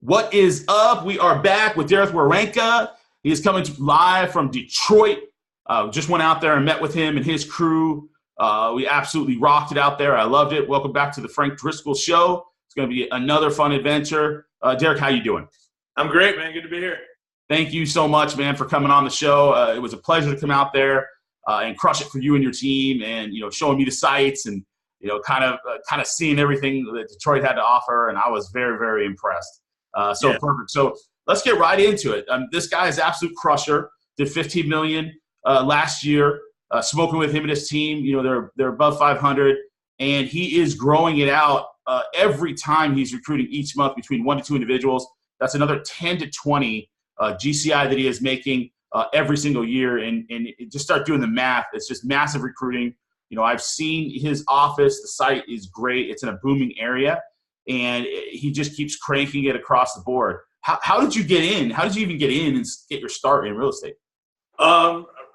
What is up? We are back with Derek Werenka. He is coming live from Detroit. Just went out there and met with him and his crew. We absolutely rocked it out there. I loved it. Welcome back to the Frank Driscoll Show. It's going to be another fun adventure. Derek, how you doing? I'm great, man. Good to be here. Thank you so much, man, for coming on the show. It was a pleasure to come out there and crush it for you and your team, and showing me the sites and kind of seeing everything that Detroit had to offer, and I was very, very impressed. Perfect. So let's get right into it. This guy is absolute crusher. Did $15 million last year. Smoking with him and his team, they're above 500, and he is growing it out every time he's recruiting each month between 1 to 2 individuals. That's another 10 to 20 GCI that he is making every single year, and just start doing the math. It's just massive recruiting. I've seen his office. The site is great. It's in a booming area, and he just keeps cranking it across the board. How did you get in? How did you even get in and get your start in real estate?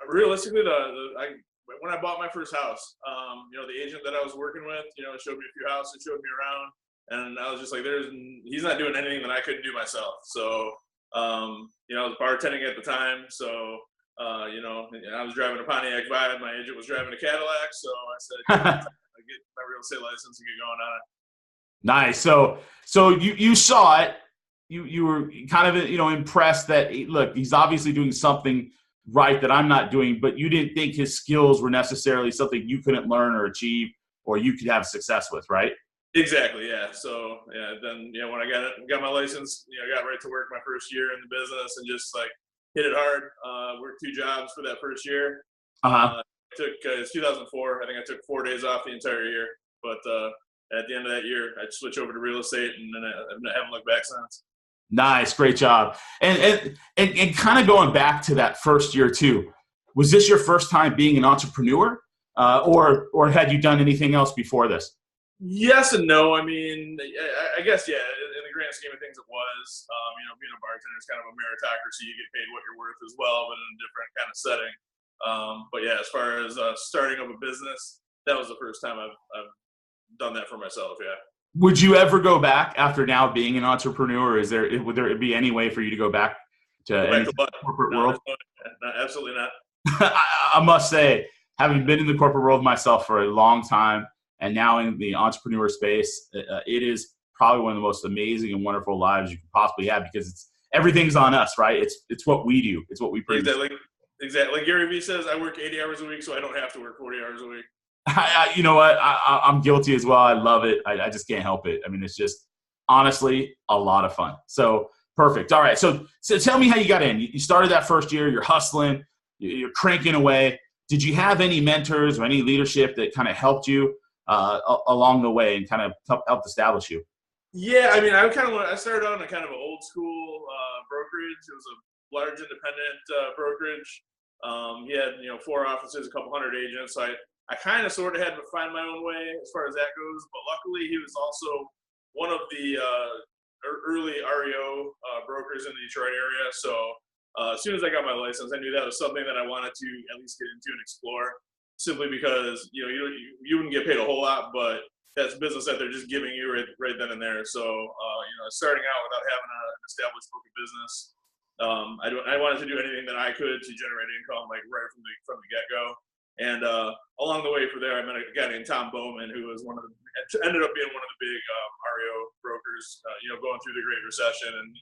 Realistically, when I bought my first house, the agent that I was working with, showed me a few houses, showed me around, and I was just like, he's not doing anything that I couldn't do myself. So, I was bartending at the time, so I was driving a Pontiac Vibe. My agent was driving a Cadillac, so I said, I get my real estate license and get going on it. Nice. So you saw it. You were kind of impressed that, look, he's obviously doing something right that I'm not doing, but you didn't think his skills were necessarily something you couldn't learn or achieve or you could have success with, right? Exactly. Yeah. So then when I got my license, I got right to work my first year in the business and just like hit it hard. Worked 2 jobs for that first year. It's 2004. I think I took 4 days off the entire year, but at the end of that year, I switched over to real estate, and then I haven't looked back since. Nice, great job. And kind of going back to that first year too, was this your first time being an entrepreneur, or had you done anything else before this? Yes and no. I mean, I guess, yeah, in the grand scheme of things it was. Being a bartender is kind of a meritocracy. You get paid what you're worth as well, but in a different kind of setting. But yeah, as far as starting up a business, that was the first time I've done that for myself, yeah. Would you ever go back after now being an entrepreneur? Would there be any way for you to go back to corporate world? No, absolutely not. I must say, having been in the corporate world myself for a long time, and now in the entrepreneur space, it is probably one of the most amazing and wonderful lives you can possibly have, because everything's on us, right? It's what we do. It's what we produce. Exactly. Like Gary Vee says, I work 80 hours a week, so I don't have to work 40 hours a week. You know what? I'm guilty as well. I love it. I just can't help it. I mean, it's just honestly a lot of fun. So perfect. All right. So tell me how you got in. You started that first year. You're hustling. You're cranking away. Did you have any mentors or any leadership that kind of helped you along the way and kind of helped establish you? Yeah, I mean, I started on a kind of an old school brokerage. It was a large independent brokerage. He had 4 offices, a couple hundred agents. So I kind of sort of had to find my own way as far as that goes, but luckily he was also one of the early REO brokers in the Detroit area. So as soon as I got my license, I knew that was something that I wanted to at least get into and explore, simply because you wouldn't get paid a whole lot, but that's business that they're just giving you right then and there. So starting out without having an established book of business, I wanted to do anything that I could to generate income, like right from the get-go. And along the way from there, I met a guy named Tom Bowman, who was ended up being one of the big REO brokers, going through the Great Recession. And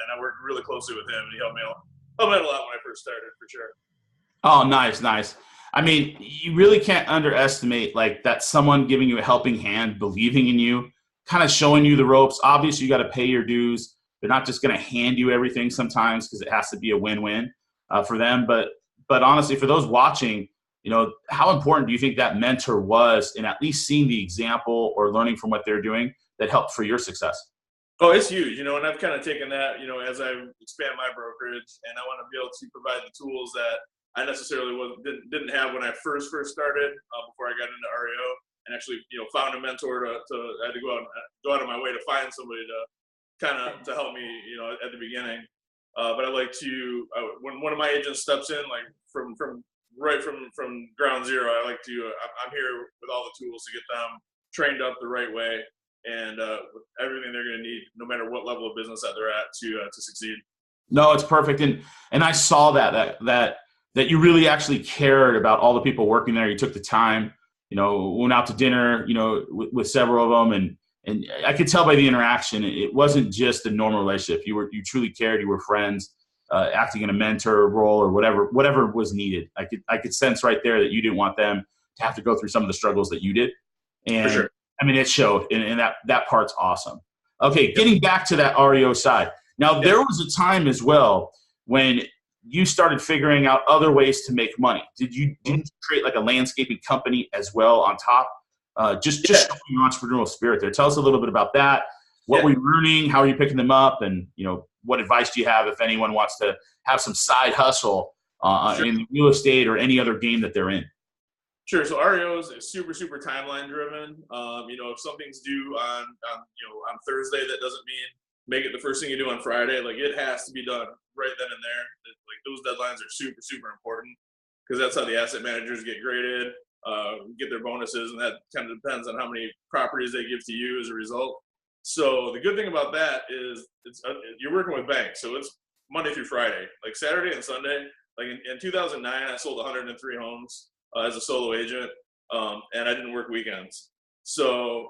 I worked really closely with him, and he helped me out a lot when I first started, for sure. Oh, nice. I mean, you really can't underestimate like that someone giving you a helping hand, believing in you, kind of showing you the ropes. Obviously, you got to pay your dues. They're not just going to hand you everything sometimes, because it has to be a win-win for them. But honestly, for those watching, how important do you think that mentor was in at least seeing the example or learning from what they're doing that helped for your success? Oh, it's huge, and I've kind of taken that, as I expand my brokerage, and I want to be able to provide the tools that I necessarily didn't have when I first started, before I got into REO, and actually, found a mentor I had to go out of my way to find somebody to help me, at the beginning. But I like to, when one of my agents steps in, like from ground zero, I'm here with all the tools to get them trained up the right way. and with everything they're going to need, no matter what level of business that they're at, to succeed. No, it's perfect. And I saw that you really actually cared about all the people working there. You took the time, went out to dinner, with several of them. And I could tell by the interaction, it wasn't just a normal relationship. You truly cared. You were friends, acting in a mentor role or whatever was needed. I could sense right there that you didn't want them to have to go through some of the struggles that you did. And For sure. I mean, it showed, and that part's awesome. Okay. Getting back to that REO side. Now, there was a time as well when you started figuring out other ways to make money. Didn't you create like a landscaping company as well on top? Just showing your entrepreneurial spirit there. Tell us a little bit about that. What were you learning? How are you picking them up? And, what advice do you have if anyone wants to have some side hustle in real estate or any other game that they're in? Sure. So REOs is super, super timeline driven. If something's due on Thursday, that doesn't mean make it the first thing you do on Friday. Like, it has to be done right then and there. Like, those deadlines are super, super important, because that's how the asset managers get graded, get their bonuses, and that kind of depends on how many properties they give to you as a result. So the good thing about that is you're working with banks, so it's Monday through Friday. Like, Saturday and Sunday. Like in 2009, I sold 103 homes as a solo agent, and I didn't work weekends. So,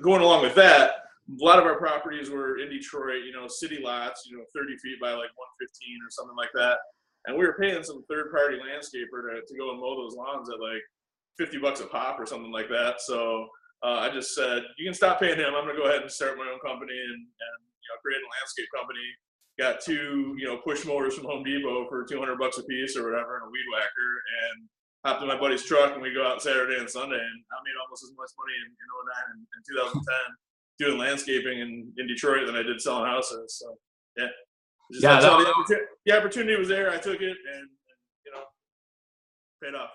going along with that, a lot of our properties were in Detroit, city lots, 30 feet by like 115 or something like that. And we were paying some third-party landscaper to go and mow those lawns at like $50 a pop or something like that. So I just said, you can stop paying him. I'm going to go ahead and start my own company and create a landscape company. Got 2, push mowers from Home Depot for $200 a piece or whatever, and a weed whacker, and hopped in my buddy's truck, and we go out Saturday and Sunday, and I made almost as much money in 2009 and 2010 doing landscaping in Detroit than I did selling houses. So the opportunity was there. I took it, and paid off.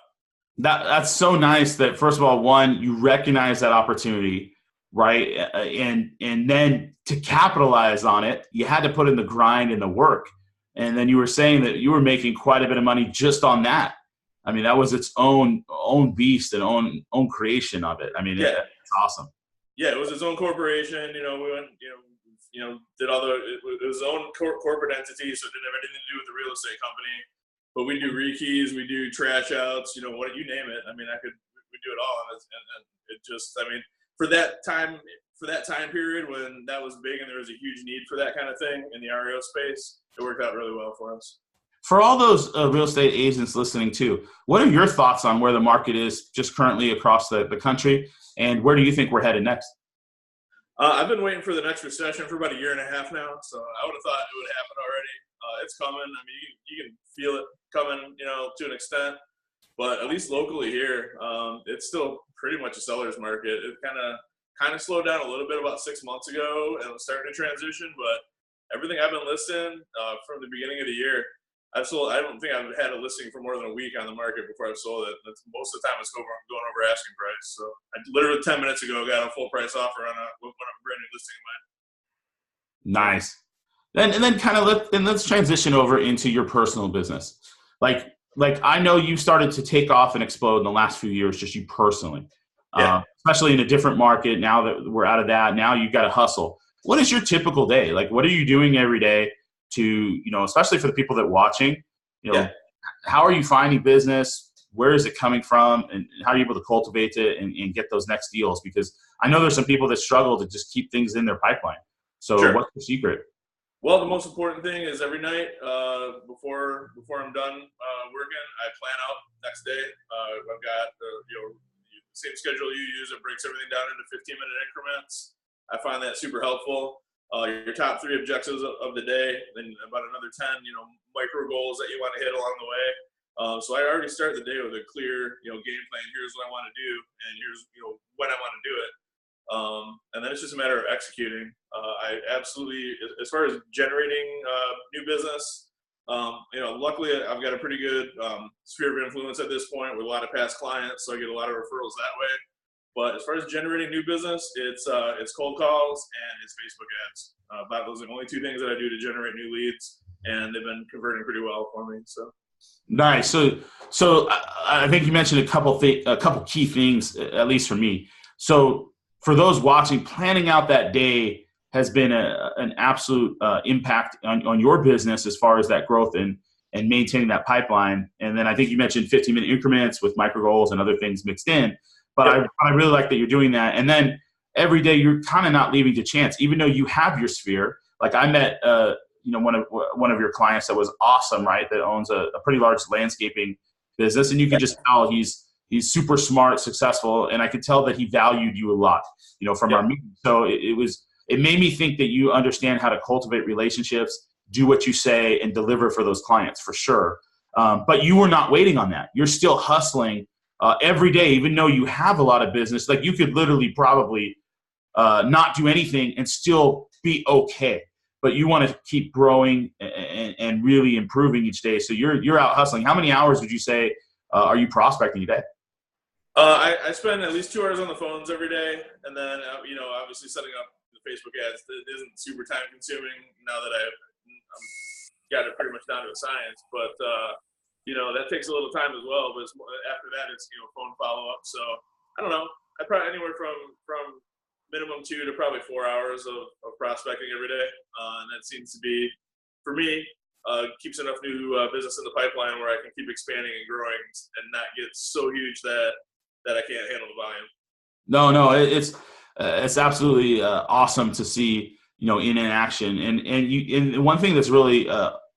That's so nice that, first of all, one, you recognize that opportunity, right? And then to capitalize on it, you had to put in the grind and the work. And then you were saying that you were making quite a bit of money just on that. I mean, that was its own beast and own creation of it. I mean, it's awesome. Yeah, it was its own corporation. We went, did all it was its own corporate entity, so it didn't have anything to do with the real estate company. But we do rekeys, we do trash outs, you name it. I mean, we do it all, and it just, I mean, for that time period when that was big and there was a huge need for that kind of thing in the REO space, it worked out really well for us. For all those real estate agents listening too, what are your thoughts on where the market is just currently across the country, and where do you think we're headed next? I've been waiting for the next recession for about 1.5 years now, so I would have thought it would have happened already. It's coming. I mean, you can feel it coming, to an extent, but at least locally here, it's still pretty much a seller's market. It kind of slowed down a little bit about 6 months ago, and was starting to transition, but everything I've been listing from the beginning of the year, I've sold. I don't think I've had a listing for more than a week on the market before I've sold it. Most of the time it's going over asking price. So I literally 10 minutes ago got a full price offer on one of a brand new listing of mine. Nice. And then let's transition over into your personal business. Like I know you started to take off and explode in the last few years, just you personally, especially in a different market. Now that we're out of that, now you've got to hustle. What is your typical day? Like, what are you doing every day to, especially for the people that are watching, how are you finding business? Where is it coming from? And how are you able to cultivate it and get those next deals? Because I know there's some people that struggle to just keep things in their pipeline. So what's the secret? Well, the most important thing is every night before I'm done working, I plan out next day. I've got the same schedule you use. It breaks everything down into 15-minute increments. I find that super helpful. Your top 3 objectives of the day, then about another 10, micro goals that you want to hit along the way. So I already start the day with a clear, game plan. Here's what I want to do, and here's, when I want to do it. And then it's just a matter of executing. I absolutely, as far as generating new business, luckily I've got a pretty good sphere of influence at this point with a lot of past clients, so I get a lot of referrals that way. But as far as generating new business, it's cold calls and it's Facebook ads. Those are the only 2 things that I do to generate new leads, and they've been converting pretty well for me. So nice. So I think you mentioned a couple key things, at least for me. So for those watching, planning out that day has been an absolute impact on your business as far as that growth and maintaining that pipeline. And then I think you mentioned 15-minute increments with micro goals and other things mixed in. But I really like that you're doing that. And then every day you're kind of not leaving to chance, even though you have your sphere. Like I met one of your clients that was awesome, right? That owns a pretty large landscaping business, and you could just tell he's super smart, successful, and I could tell that he valued you a lot, from our meeting. So it made me think that you understand how to cultivate relationships, do what you say, and deliver for those clients for sure. But you were not waiting on that. You're still hustling every day, even though you have a lot of business. Like you could literally probably not do anything and still be okay. But you want to keep growing and really improving each day. So you're out hustling. How many hours would you say are you prospecting a day? I spend at least 2 hours on the phones every day, and then obviously setting up the Facebook ads isn't super time consuming now that I'm got it pretty much down to a science. But that takes a little time as well. But after that, it's phone follow up. So I don't know. I probably anywhere from minimum 2 to probably 4 hours of prospecting every day, and that seems to be, for me, keeps enough new business in the pipeline where I can keep expanding and growing and not get so huge that I can't handle the volume. No, it's absolutely awesome to see in action, and one thing that's really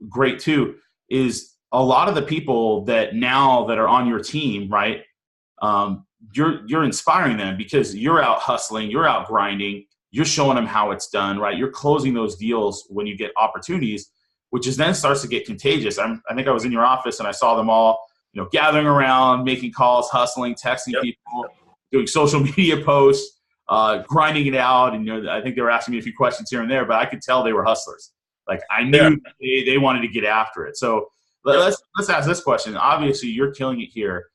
great too is a lot of the people that are on your team, right? You're inspiring them because you're out hustling, you're out grinding, you're showing them how it's done, right? You're closing those deals when you get opportunities, which is then starts to get contagious. I think I was in your office and I saw them all, gathering around, making calls, hustling, texting people, doing social media posts, grinding it out. And, I think they were asking me a few questions here and there, but I could tell they were hustlers. Like I knew they wanted to get after it. So let's ask this question. Obviously you're killing it here.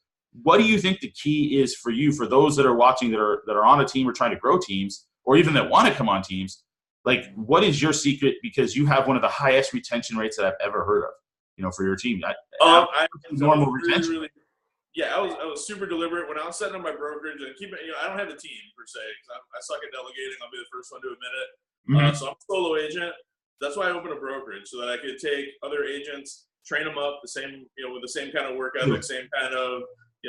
What do you think the key is for you, for those that are watching that are on a team or trying to grow teams, or even that want to come on teams? Like, what is your secret? Because you have one of the highest retention rates that I've ever heard of, for your team. Normal retention. Really, I was super deliberate when I was setting up my brokerage and keeping. I don't have a team per se because I suck at delegating. I'll be the first one to admit it. So I'm a solo agent. That's why I opened a brokerage so that I could take other agents, train them up the same, with the same kind of work ethic, same kind of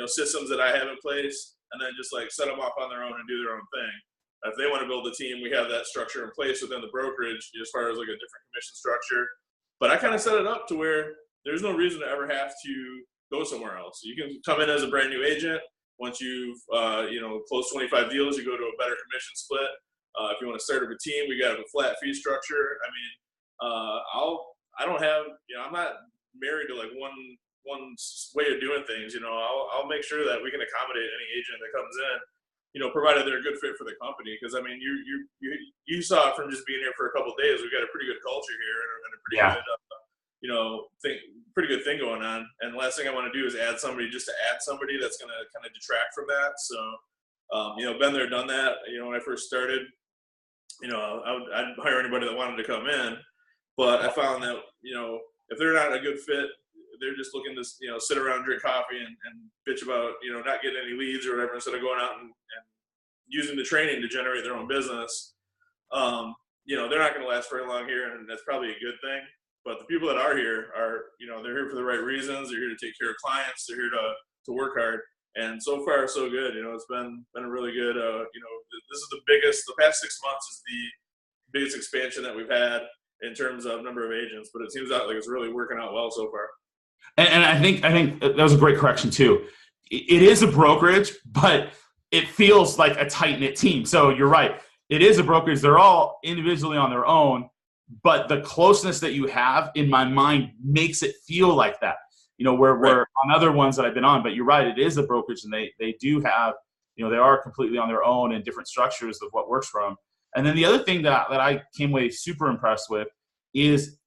systems that I have in place, and then just like set them off on their own and do their own thing. If they want to build a team, we have that structure in place within the brokerage as far as like a different commission structure. But I kind of set it up to where there's no reason to ever have to go somewhere else. You can come in as a brand new agent. Once you've closed 25 deals, you go to a better commission split. If you want to start up a team, we got a flat fee structure. I mean, I'm not married to like one way of doing things. I'll make sure that we can accommodate any agent that comes in, provided they're a good fit for the company. Because I mean, you saw it from just being here for a couple of days. We've got a pretty good culture here and a pretty good, pretty good thing going on. And the last thing I want to do is add somebody just to add somebody that's going to kind of detract from that. So, been there, done that. When I first started, I'd hire anybody that wanted to come in, but I found that if they're not a good fit, they're just looking to sit around, drink coffee, and bitch about not getting any leads or whatever, instead of going out and using the training to generate their own business. They're not going to last very long here, and that's probably a good thing. But the people that are here are they're here for the right reasons. They're here to take care of clients. They're here to work hard. And so far, so good. It's been a really good. This is the biggest. The past 6 months is the biggest expansion that we've had in terms of number of agents. But it seems like it's really working out well so far. And I think that was a great correction too. It is a brokerage, but it feels like a tight-knit team. So you're right. It is a brokerage. They're all individually on their own, but the closeness that you have in my mind makes it feel like that. Where on other ones that I've been on, but you're right. It is a brokerage, and they do have, they are completely on their own in different structures of what works for them. And then the other thing that I came away super impressed with is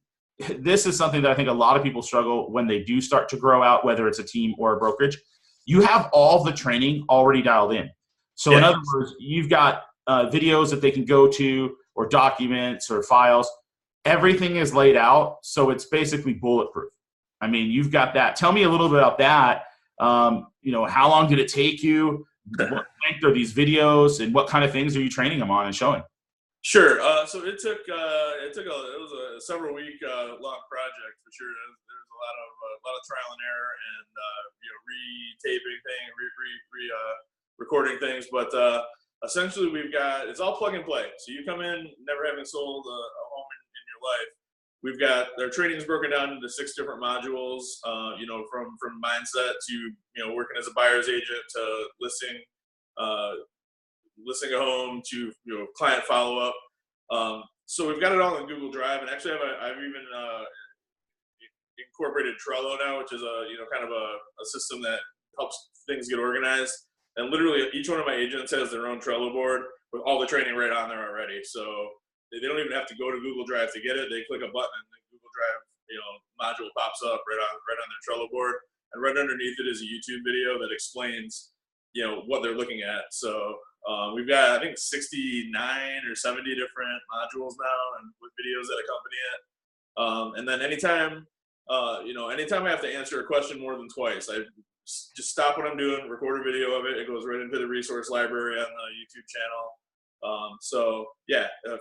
this is something that I think a lot of people struggle when they do start to grow out, whether it's a team or a brokerage. You have all the training already dialed in. So in other words, you've got videos that they can go to, or documents or files. Everything is laid out, so it's basically bulletproof. I mean, you've got that. Tell me a little bit about that. How long did it take you? what length are these videos, and what kind of things are you training them on and showing? Sure. So it was a several week long project for sure. There's a lot of trial and error and retaping things, recording things. But essentially, it's all plug and play. So you come in never having sold a home in your life. We've got their trainings broken down into 6 different modules. From mindset to working as a buyer's agent to listing a home to client follow-up. So we've got it all in Google Drive, and actually I've even incorporated Trello now, which is kind of a system that helps things get organized. And literally each one of my agents has their own Trello board with all the training right on there already. So they don't even have to go to Google Drive to get it. They click a button and the Google Drive module pops up right on their Trello board, and right underneath it is a YouTube video that explains what they're looking at. So we've got, I think, 69 or 70 different modules now, and with videos that accompany it. And then anytime I have to answer a question more than twice, I just stop what I'm doing, record a video of it. It goes right into the resource library on the YouTube channel.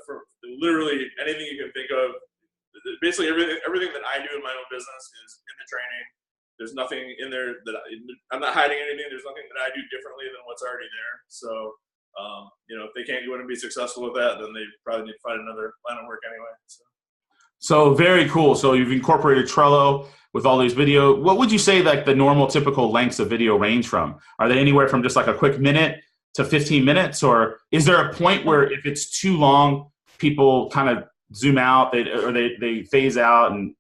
For literally anything you can think of, basically everything that I do in my own business is in the training. There's nothing in there that I'm not hiding anything. There's nothing that I do differently than what's already there. So, if they can't go in and be successful with that, then they probably need to find another line of work anyway. So very cool. So you've incorporated Trello with all these video. What would you say like the normal typical lengths of video range from? Are they anywhere from just like a quick minute to 15 minutes? Or is there a point where if it's too long, people kind of zoom out they phase out and,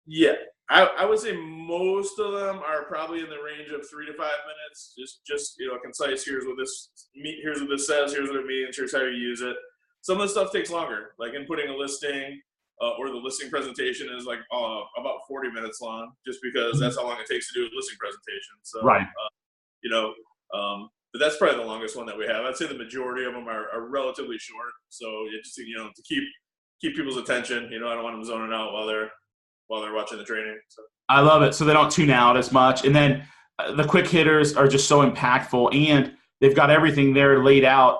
Yeah. I would say most of them are probably in the range of 3 to 5 minutes. Just concise. Here's what this says. Here's what it means. Here's how you use it. Some of the stuff takes longer, like inputting a listing, or the listing presentation is like about 40 minutes long, just because that's how long it takes to do a listing presentation. So, right. But that's probably the longest one that we have. I'd say the majority of them are relatively short. So just to keep people's attention. I don't want them zoning out while they're watching the training. So. I love it. So they don't tune out as much. And then the quick hitters are just so impactful, and they've got everything there laid out.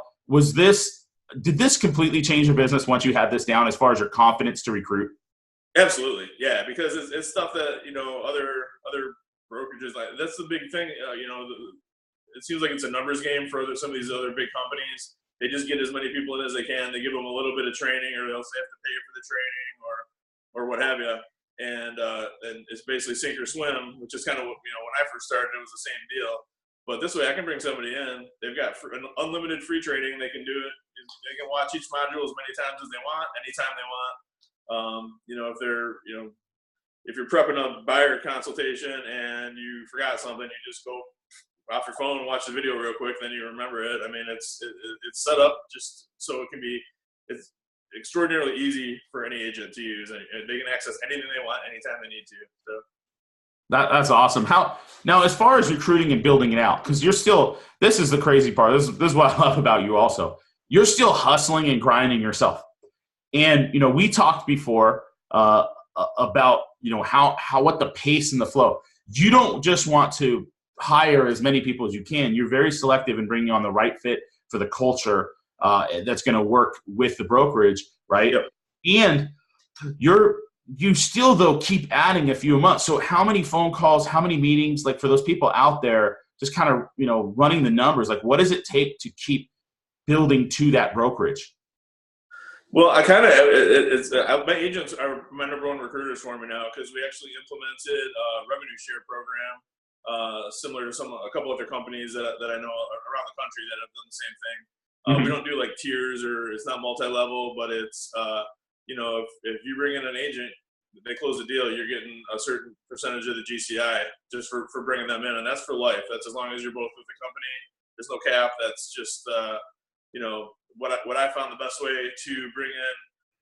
Did this completely change your business once you had this down as far as your confidence to recruit? Absolutely. Yeah. Because it's stuff that, other brokerages, like that's the big thing. It seems like it's a numbers game for some of these other big companies. They just get as many people in as they can. They give them a little bit of training, or they'll say have to pay for the training or what have you. And it's basically sink or swim, which is kind of what, when I first started, it was the same deal. But this way I can bring somebody in. They've got an unlimited free training. They can do it. They can watch each module as many times as they want, anytime they want. If you're prepping a buyer consultation and you forgot something, you just go off your phone and watch the video real quick, then you remember it. I mean, it's set up just so it's extraordinarily easy for any agent to use, and they can access anything they want anytime they need to. So that's awesome. Now, as far as recruiting and building it out, because this is the crazy part. This is what I love about you also. You're still hustling and grinding yourself. And, we talked before about, what the pace and the flow. You don't just want to hire as many people as you can. You're very selective in bringing on the right fit for the culture that's going to work with the brokerage, right? Yep. And you still, though, keep adding a few a month. So how many phone calls, how many meetings, like for those people out there, just kind of, running the numbers, like what does it take to keep building to that brokerage? Well, my agents are my number one recruiters for me now, because we actually implemented a revenue share program, similar to a couple other companies that I know around the country that have done the same thing. We don't do like tiers, or it's not multi-level, but it's, if you bring in an agent, they close the deal, you're getting a certain percentage of the GCI just for bringing them in. And that's for life. That's as long as you're both with the company. There's no cap. That's just, what I found the best way to bring in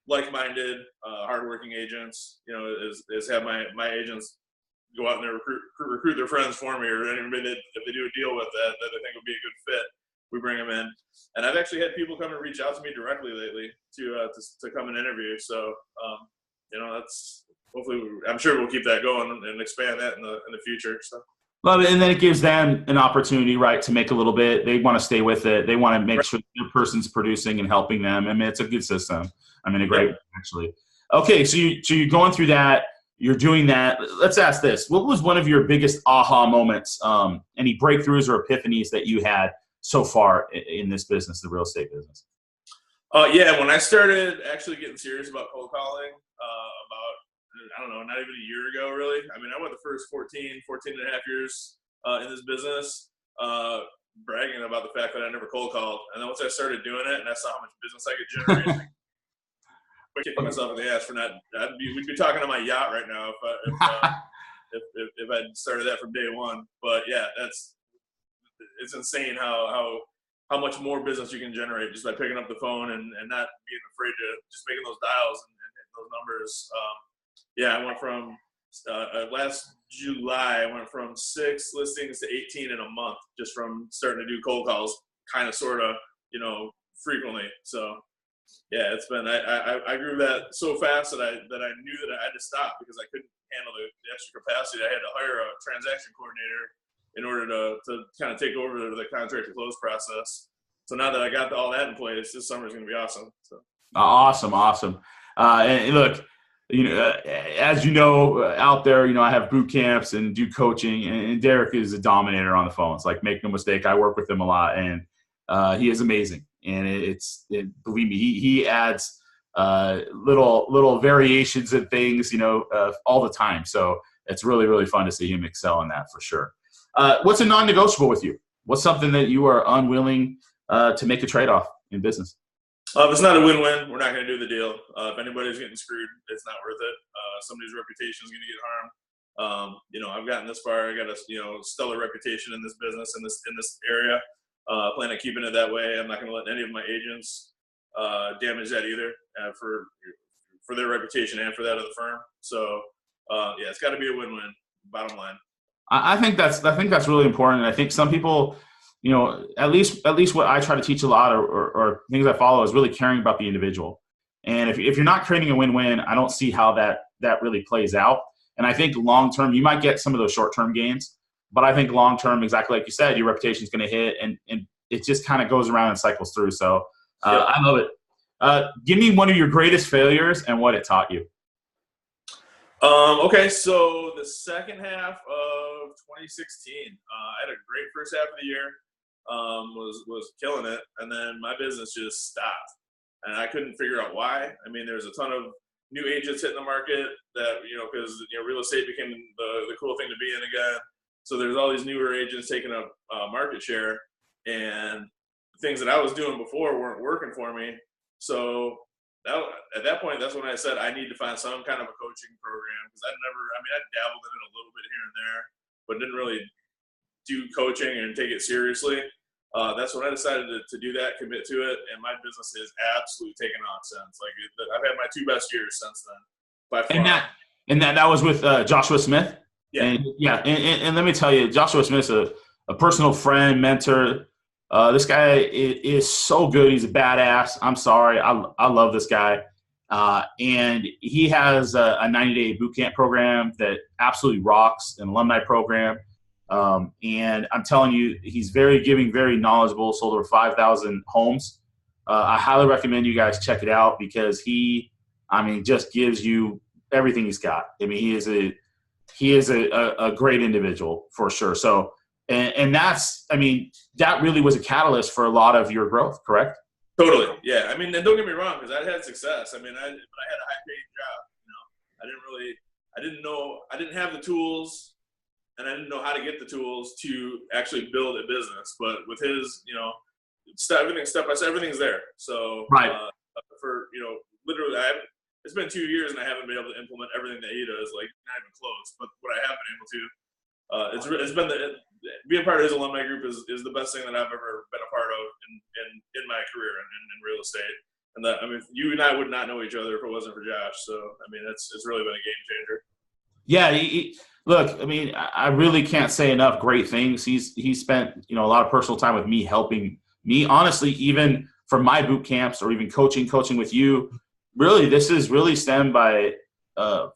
like-minded, hardworking agents, is have my agents go out and recruit their friends for me, or anybody that if they do a deal with that they think would be a good fit. We bring them in, and I've actually had people come and reach out to me directly lately to come and interview. So, that's hopefully, I'm sure we'll keep that going and expand that in the future. So. Love it. And then it gives them an opportunity, right, to make a little bit. They want to stay with it. They want to make Right. sure the person's producing and helping them. I mean, it's a good system. I mean, a Yeah. great one, actually. Okay, so you're going through that. You're doing that. Let's ask this. What was one of your biggest aha moments, any breakthroughs or epiphanies that you had so far in this business, the real estate business? Yeah, when I started actually getting serious about cold calling, about, I don't know, not even a year ago, really. I mean, I went the first 14 and a half years in this business, bragging about the fact that I never cold called. And then once I started doing it and I saw how much business I could generate, I'm kicking myself in the ass for not, we'd be talking on my yacht right now if I'd started that from day one. But yeah, it's insane how much more business you can generate just by picking up the phone and not being afraid to just making those dials and hitting those numbers. Yeah, I went from last July, I went from 6 listings to 18 in a month just from starting to do cold calls, kind of, sort of, frequently. So yeah, it's been, I grew that so fast that I knew that I had to stop because I couldn't handle the extra capacity. I had to hire a transaction coordinator in order to kind of take over the contract to close process. So now that I got all that in place, this summer is going to be awesome. So. Awesome. And look, as you know, out there, I have boot camps and do coaching, and Derek is a dominator on the phones. Like, make no mistake, I work with him a lot, and he is amazing. And believe me, he adds little variations and things, all the time. So it's really, really fun to see him excel in that for sure. What's a non-negotiable with you? What's something that you are unwilling to make a trade-off in business? If it's not a win-win, we're not going to do the deal. If anybody's getting screwed, it's not worth it. Somebody's reputation is going to get harmed. I've gotten this far. I got a stellar reputation in this business, in this area. Plan on keeping it that way. I'm not going to let any of my agents damage that either, for their reputation and for that of the firm. So yeah, it's got to be a win-win. Bottom line. I think that's really important. I think some people, at least what I try to teach a lot or things I follow is really caring about the individual. And if you're not creating a win-win, I don't see how that really plays out. And I think long-term, you might get some of those short-term gains, but I think long-term, exactly like you said, your reputation is going to hit, and it just kind of goes around and cycles through. So I love it. Give me one of your greatest failures and what it taught you. Okay, so the second half of 2016, I had a great first half of the year, was killing it, and then my business just stopped, and I couldn't figure out why. I mean, there's a ton of new agents hitting the market that, because real estate became the cool thing to be in again. So there's all these newer agents taking up market share, and things that I was doing before weren't working for me. So at that point, that's when I said I need to find some kind of a coaching program, because I dabbled in it a little bit here and there, but didn't really do coaching and take it seriously. That's when I decided to do that, commit to it, and my business has absolutely taken off since. Like, I've had my 2 best years since then, by far. And that was with Joshua Smith. Yeah. And let me tell you, Joshua Smith's a personal friend, mentor. This guy is so good. He's a badass. I'm sorry. I love this guy. And he has a 90-day boot camp program that absolutely rocks, an alumni program. And I'm telling you, he's very giving, very knowledgeable, sold over 5,000 homes. I highly recommend you guys check it out, because he just gives you everything he's got. I mean, he is a great individual for sure. So, and that really was a catalyst for a lot of your growth, correct? Totally. Yeah. And don't get me wrong, because I had success. I had a high-paying job. I didn't have the tools, and I didn't know how to get the tools to actually build a business. But with his, everything step by step, everything's there. So, right. Literally, it's been 2 years and I haven't been able to implement everything that he does, like, not even close. But what I have been able to, it's been being part of his alumni group is the best thing that I've ever been a part of in my career in real estate. And you and I would not know each other if it wasn't for Josh. So, it's really been a game changer. Yeah. Look, I really can't say enough great things. He's spent, a lot of personal time with me, helping me, honestly, even from my boot camps or even coaching with you. Really, this is really stemmed by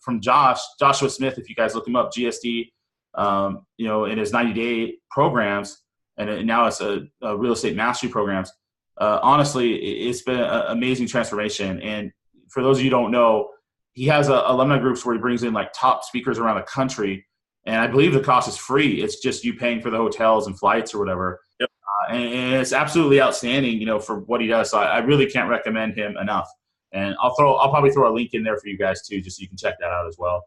from Joshua Smith. If you guys look him up, GSD in his 90-day programs, and now it's a real estate mastery programs. Honestly, it's been an amazing transformation. And for those of you who don't know, he has alumni groups where he brings in like top speakers around the country. And I believe the cost is free. It's just you paying for the hotels and flights or whatever. Yep. And it's absolutely outstanding, for what he does. So I really can't recommend him enough. And I'll probably throw a link in there for you guys too, just so you can check that out as well.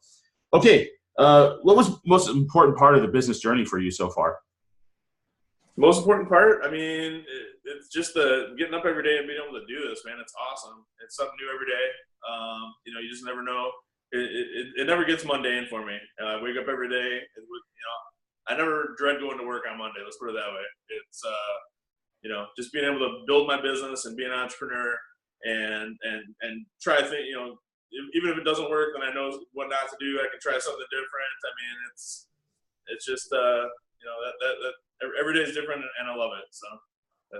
Okay. What was the most important part of the business journey for you so far? Most important part? I mean, it's just the getting up every day and being able to do this, man. It's awesome. It's something new every day. You just never know. It never gets mundane for me. I wake up every day and I never dread going to work on Monday. Let's put it that way. It's just being able to build my business and be an entrepreneur and try to think. Even if it doesn't work, then I know what not to do. I can try something different. I mean, it's just that every day is different, and I love it. So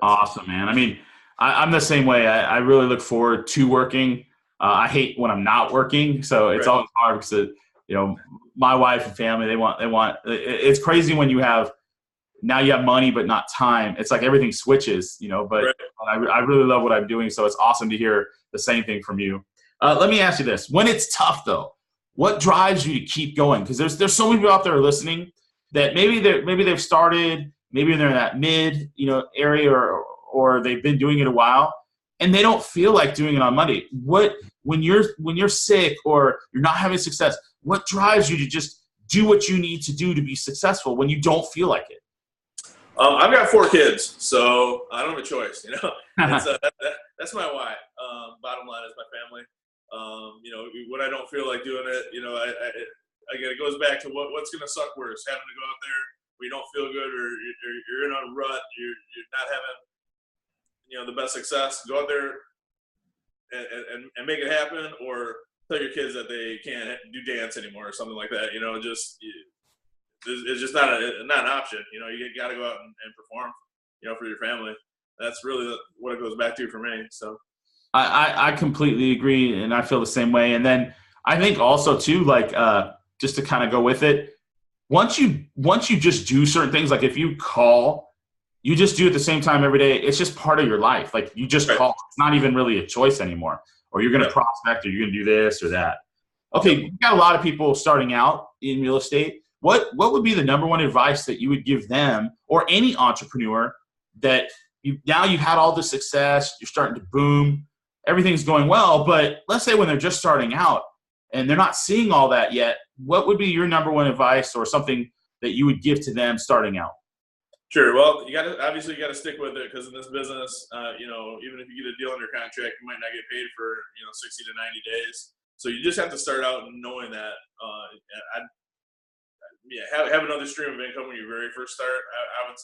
awesome, man. I mean, I'm the same way. I really look forward to working. I hate when I'm not working, so it's always hard because my wife and family they want. It's crazy when you have money but not time. It's like everything switches, But I really love what I'm doing, so it's awesome to hear the same thing from you. Let me ask you this: when it's tough, though, what drives you to keep going? Because there's so many people out there listening that maybe they've started, maybe they're in that mid area or they've been doing it a while, and they don't feel like doing it on Monday. When you're sick or you're not having success, what drives you to just do what you need to do to be successful when you don't feel like it? I've got 4 kids, so I don't have a choice. That's my why. Bottom line is my family. When I don't feel like doing it, again, it goes back to what's going to suck worse, having to go out there where you don't feel good or you're in a rut, you're not having, the best success. Go out there and make it happen, or tell your kids that they can't do dance anymore or something like that. It's just not an option. You got to go out and perform, for your family. That's really what it goes back to for me. So I completely agree, and I feel the same way. And then I think also too, like just to kind of go with it, once you just do certain things, like if you call, you just do it at the same time every day. It's just part of your life. Like you just call. It's not even really a choice anymore. Or you're going to prospect, or you're going to do this or that. Okay, we've got a lot of people starting out in real estate. What would be the number one advice that you would give them or any entrepreneur that you've had all the success, you're starting to boom, everything's going well, but let's say when they're just starting out and they're not seeing all that yet, what would be your number one advice or something that you would give to them starting out? Sure. Well, you got to stick with it, because in this business, even if you get a deal under contract, you might not get paid for 60 to 90 days. So you just have to start out knowing that. Have another stream of income when you very first start.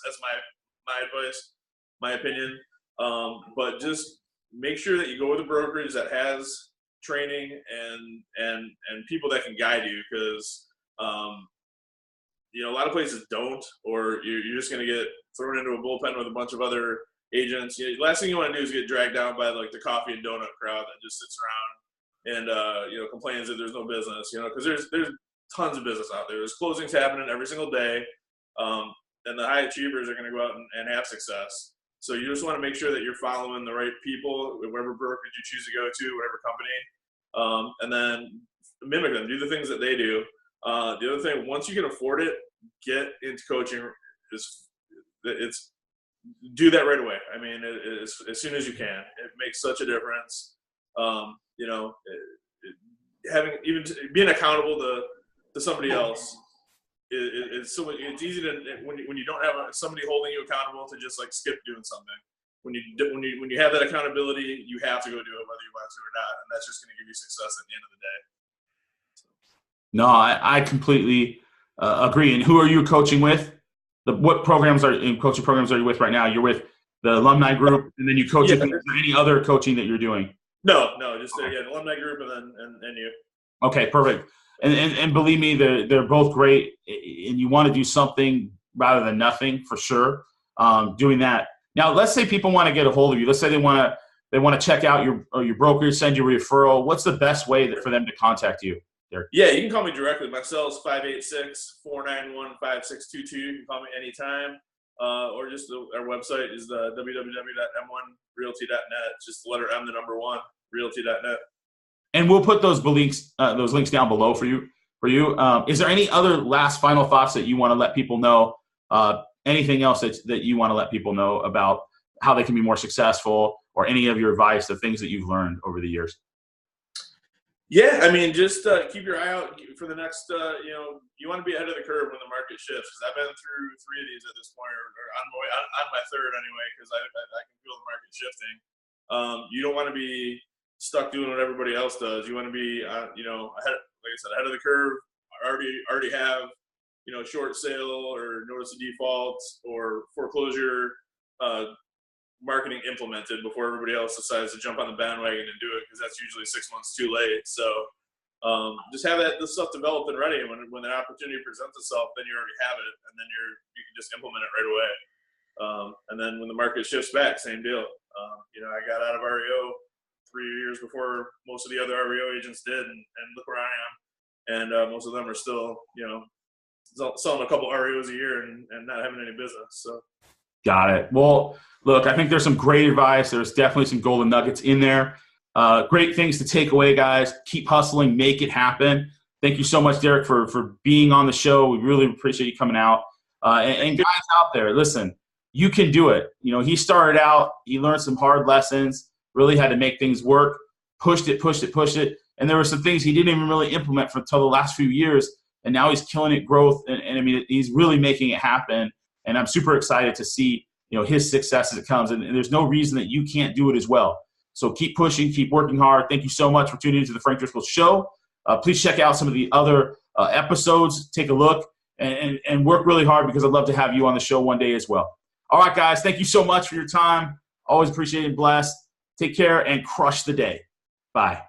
That's my advice, my opinion. But just make sure that you go with a brokerage that has training and people that can guide you, because a lot of places don't, or you're just going to get thrown into a bullpen with a bunch of other agents. Last thing you want to do is get dragged down by like the coffee and donut crowd that just sits around and complains that there's no business. Because there's tons of business out there. There's closings happening every single day, and the high achievers are going to go out and have success. So you just want to make sure that you're following the right people, whatever brokerage you choose to go to, whatever company, and then mimic them. Do the things that they do. The other thing, once you can afford it, get into coaching. It's do that right away. I mean, as soon as you can. It makes such a difference. Being accountable to somebody else is so. It's easy to when you don't have somebody holding you accountable to just like skip doing something. When you have that accountability, you have to go do it whether you want to or not, and that's just going to give you success at the end of the day. No, I completely agree. And who are you coaching with? What coaching programs are you with right now? You're with the Alumni Group, and then you coach with any other coaching that you're doing? No, just Alumni Group and you. Okay, perfect. And believe me, they're both great, and you want to do something rather than nothing for sure. Doing that. Now, let's say people want to get a hold of you. Let's say they want to check out your brokerage, send you a referral. What's the best way for them to contact you? Derek? Yeah, you can call me directly. My cell is 586-491-5622. You can call me anytime. Or just our website is the www.m1realty.net. It's just the letter M, the number 1, realty.net. And we'll put those links down below for you. Is there any other last final thoughts that you want to let people know? Anything else that you want to let people know about how they can be more successful, or any of your advice, the things that you've learned over the years? Yeah, I mean, just keep your eye out for the next, you want to be ahead of the curve when the market shifts. Because I've been through 3 of these at this point, or on my third anyway, because I can feel the market shifting. You don't want to be stuck doing what everybody else does. You want to be, ahead, like I said, ahead of the curve. Already have, short sale or notice of default or foreclosure marketing implemented before everybody else decides to jump on the bandwagon and do it, because that's usually 6 months too late. So just have this stuff developed and ready, and when the opportunity presents itself, then you already have it, and then you can just implement it right away. And then when the market shifts back, same deal. I got out of REO 3 years before most of the other REO agents did, and look where I am. And most of them are still, selling a couple REOs a year and not having any business. So. Got it. Well, look, I think there's some great advice. There's definitely some golden nuggets in there. Great things to take away, guys. Keep hustling. Make it happen. Thank you so much, Derek, for being on the show. We really appreciate you coming out. And guys out there, listen, you can do it. He started out, he learned some hard lessons, really had to make things work, pushed it. And there were some things he didn't even really implement until the last few years. And now he's killing it, growth. And I mean, he's really making it happen. And I'm super excited to see, his success as it comes. And there's no reason that you can't do it as well. So keep pushing, keep working hard. Thank you so much for tuning into the Frank Driscoll Show. Please check out some of the other episodes. Take a look and work really hard, because I'd love to have you on the show one day as well. All right, guys. Thank you so much for your time. Always appreciate it and blessed. Take care and crush the day. Bye.